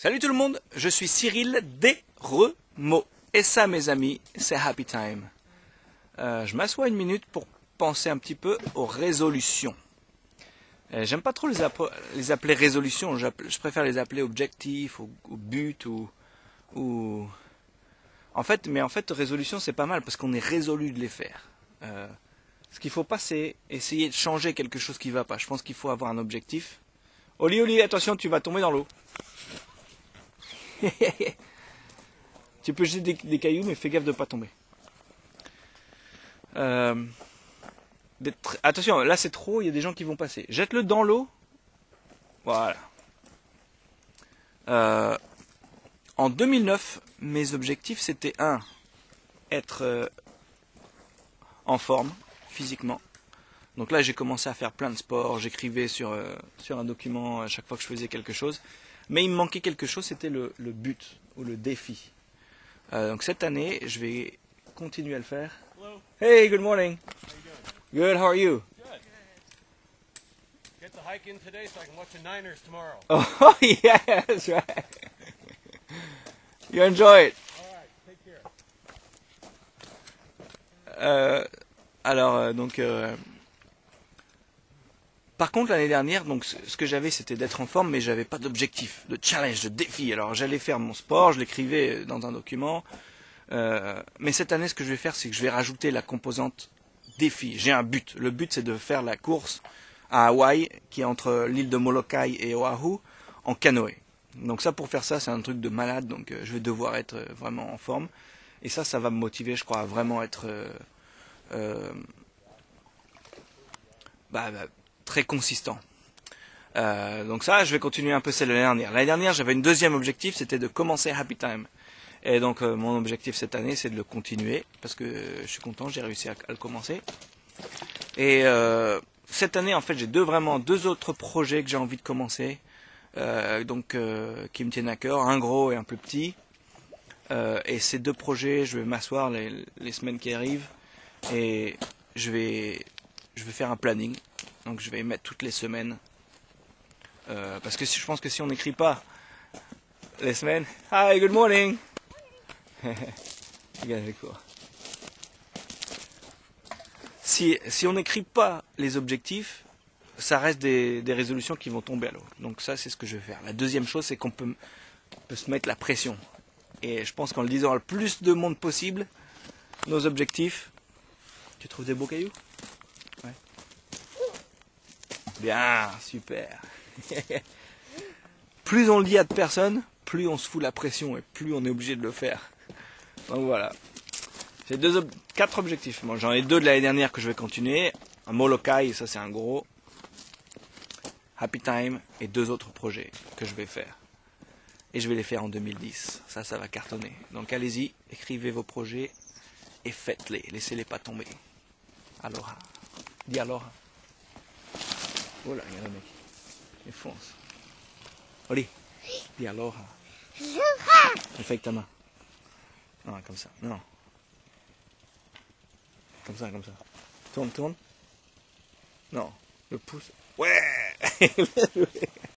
Salut tout le monde, je suis Cyril Desremaux. Et ça mes amis, c'est Happy Time. Je m'assois une minute pour penser un petit peu aux résolutions. J'aime pas trop les appeler résolutions, je préfère les appeler objectifs ou buts ou... En fait, résolution c'est pas mal parce qu'on est résolu de les faire. Ce qu'il faut pas c'est essayer de changer quelque chose qui va pas. Je pense qu'il faut avoir un objectif. Oli, attention, tu vas tomber dans l'eau. Tu peux jeter des cailloux, mais fais gaffe de ne pas tomber. Attention, là c'est trop, il y a des gens qui vont passer. Jette-le dans l'eau. Voilà. En 2009, mes objectifs c'était être en forme physiquement. Donc là j'ai commencé à faire plein de sports, j'écrivais sur un document à chaque fois que je faisais quelque chose. Mais il me manquait quelque chose, c'était le but ou le défi. Donc cette année, je vais continuer à le faire. Hello. Hey, good morning. How you doing? Good, how are you? Good. Get the hike in today so I can watch the Niners tomorrow. Oh, yeah, that's right. You enjoy it. All right, take care. Par contre, l'année dernière, donc, ce que j'avais, c'était d'être en forme, mais j'avais pas d'objectif, de challenge, de défi. Alors, j'allais faire mon sport, je l'écrivais dans un document. Mais cette année, ce que je vais faire, c'est que je vais rajouter la composante défi. J'ai un but. Le but, c'est de faire la course à Hawaï, qui est entre l'île de Molokai et Oahu, en canoë. Donc ça, pour faire ça, c'est un truc de malade. Donc, je vais devoir être vraiment en forme. Et ça va me motiver, je crois, à vraiment être... très consistant. Donc ça, je vais continuer un peu celle de l'année dernière. L'année dernière, j'avais une deuxième objectif, c'était de commencer Happy Time. Et donc mon objectif cette année, c'est de le continuer, parce que je suis content, j'ai réussi à le commencer. Et cette année, en fait, j'ai deux autres projets que j'ai envie de commencer, qui me tiennent à cœur, un gros et un plus petit. Et ces deux projets, je vais m'asseoir les semaines qui arrivent, et je vais faire un planning. Donc je vais y mettre toutes les semaines. Parce que je pense que si on n'écrit pas les semaines... Hi, good morning. Regardez quoi. Si on n'écrit pas les objectifs, ça reste des résolutions qui vont tomber à l'eau. Donc ça, c'est ce que je vais faire. La deuxième chose, c'est qu'on peut se mettre la pression. Et je pense qu'en le disant à le plus de monde possible, nos objectifs... Tu trouves des beaux cailloux? Ouais. Bien, super. Plus on le dit à de personnes, plus on se fout la pression et plus on est obligé de le faire. Donc voilà. J'ai 4 objectifs. Bon, j'en ai 2 de l'année dernière que je vais continuer. Un Molokai, ça c'est un gros. Happy Time et 2 autres projets que je vais faire. Et je vais les faire en 2010. Ça va cartonner. Donc allez-y, écrivez vos projets et faites-les. Laissez-les pas tomber. Aloha. Dis aloha. Oh là, il y a un mec. Il fonce. Oli, dis aloha. Fais avec ta main. Non, comme ça. Non. Comme ça. Tourne. Non. Le pouce. Ouais.